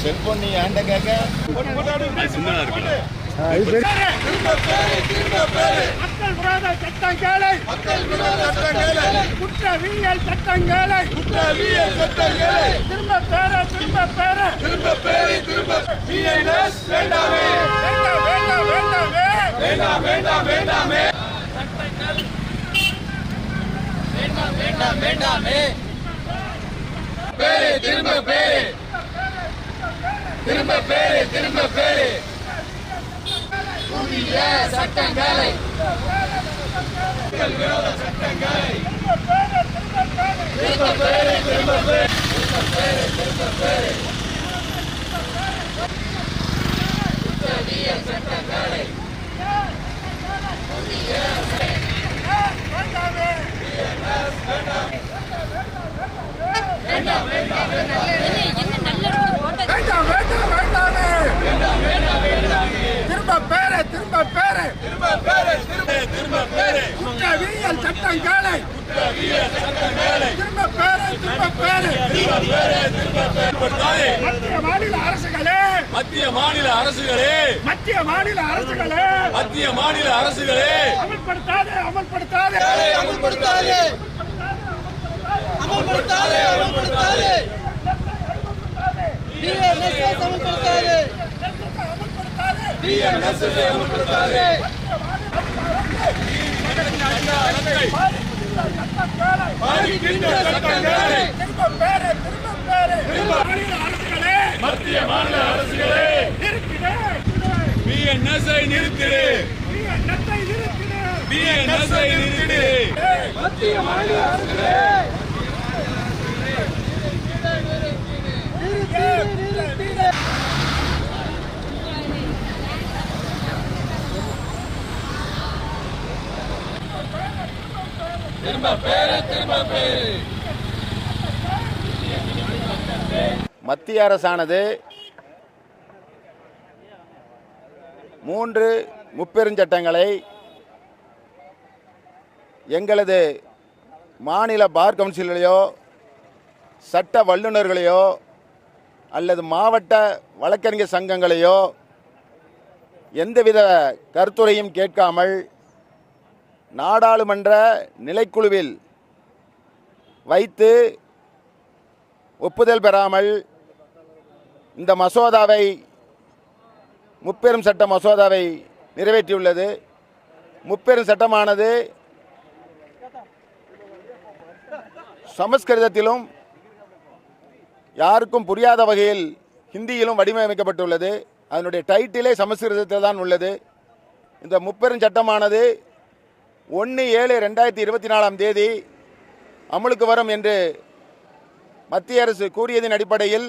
Cellphone நீ ஆண்ட கேட்க மக்கள் விரோத சட்டங்களை குற்றவியல் சட்டங்களை திரும்ப பேர வேண்டாமே திரும்ப பேரு புதிய சட்டங்களை குற்றவியல் சட்டங்களை மத்திய மாநில அரசுகளே அமல்படுத்தாதே மத்திய மாநில அரசுகளே பிஎன்எஸ்ஐ நிறுத்திடு மத்திய மாநில அரசுகளே மத்திய அரசானது 3 முப்பெருஞ்சட்டங்களை எங்களது மாநில பார் கவுன்சிலையோ சட்ட வல்லுநர்களையோ அல்லது மாவட்ட வழக்கறிஞர் சங்கங்களையோ எந்தவித கருத்துரையும் கேட்காமல் நாடாளுமன்ற நிலைக்குழுவில் வைத்து ஒப்புதல் பெறாமல் இந்த மசோதாவை முப்பெரும் சட்ட மசோதாவை நிறைவேற்றியுள்ளது. முப்பெரும் சட்டமானது சமஸ்கிருதத்திலும் யாருக்கும் புரியாத வகையில் ஹிந்தியிலும் வடிவமைக்கப்பட்டுள்ளது. அதனுடைய டைட்டிலே சமஸ்கிருதத்தில் தான் உள்ளது. இந்த முப்பெரும் சட்டமானது 1/7/2024 அமலுக்கு வரும் என்று மத்திய அரசு கூறியதின் அடிப்படையில்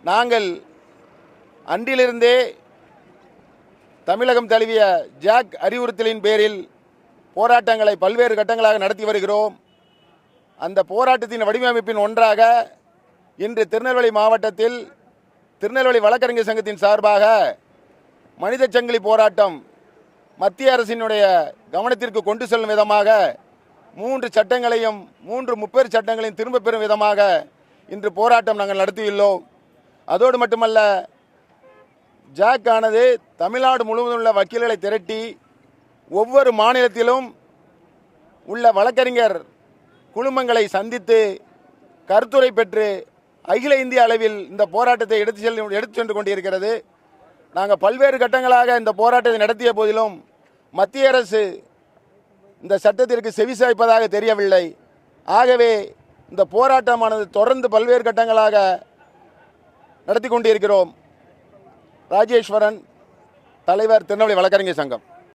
நாங்கள் அன்றிலிருந்தே தமிழகம் தழுவிய ஜாக் அறிவுறுத்தலின் பேரில் போராட்டங்களை பல்வேறு கட்டங்களாக நடத்தி வருகிறோம். அந்த போராட்டத்தின் வடிவமைப்பின் ஒன்றாக இன்று திருநெல்வேலி மாவட்டத்தில் திருநெல்வேலி வழக்கறிஞர் சங்கத்தின் சார்பாக மனித சங்கிலி போராட்டம் மத்திய அரசினுடைய கவனத்திற்கு கொண்டு செல்லும் விதமாக 3 சட்டங்களையும் 3 முப்பெரு சட்டங்களையும் திரும்ப பெறும் விதமாக இன்று போராட்டம் நாங்கள் நடத்தியுள்ளோம். அதோடு மட்டுமல்ல, ஜாக் ஆனது தமிழ்நாடு முழுவதும் உள்ள வக்கீல்களை திரட்டி ஒவ்வொரு மாநிலத்திலும் உள்ள வழக்கறிஞர் குழுமங்களை சந்தித்து கருத்துரை பெற்று அகில இந்திய அளவில் இந்த போராட்டத்தை எடுத்து சென்று கொண்டிருக்கிறது. நாங்கள் பல்வேறு கட்டங்களாக இந்த போராட்டத்தை நடத்திய போதிலும் மத்திய அரசு இந்த சட்டத்திற்கு செவிசாய்ப்பதாக தெரியவில்லை. ஆகவே இந்த போராட்டமானது தொடர்ந்து பல்வேறு கட்டங்களாக நடத்தி கொண்டிருக்கிறோம். ராஜேஸ்வரன், தலைவர், திருநெல்வேலி வழக்கறிஞர் சங்கம்.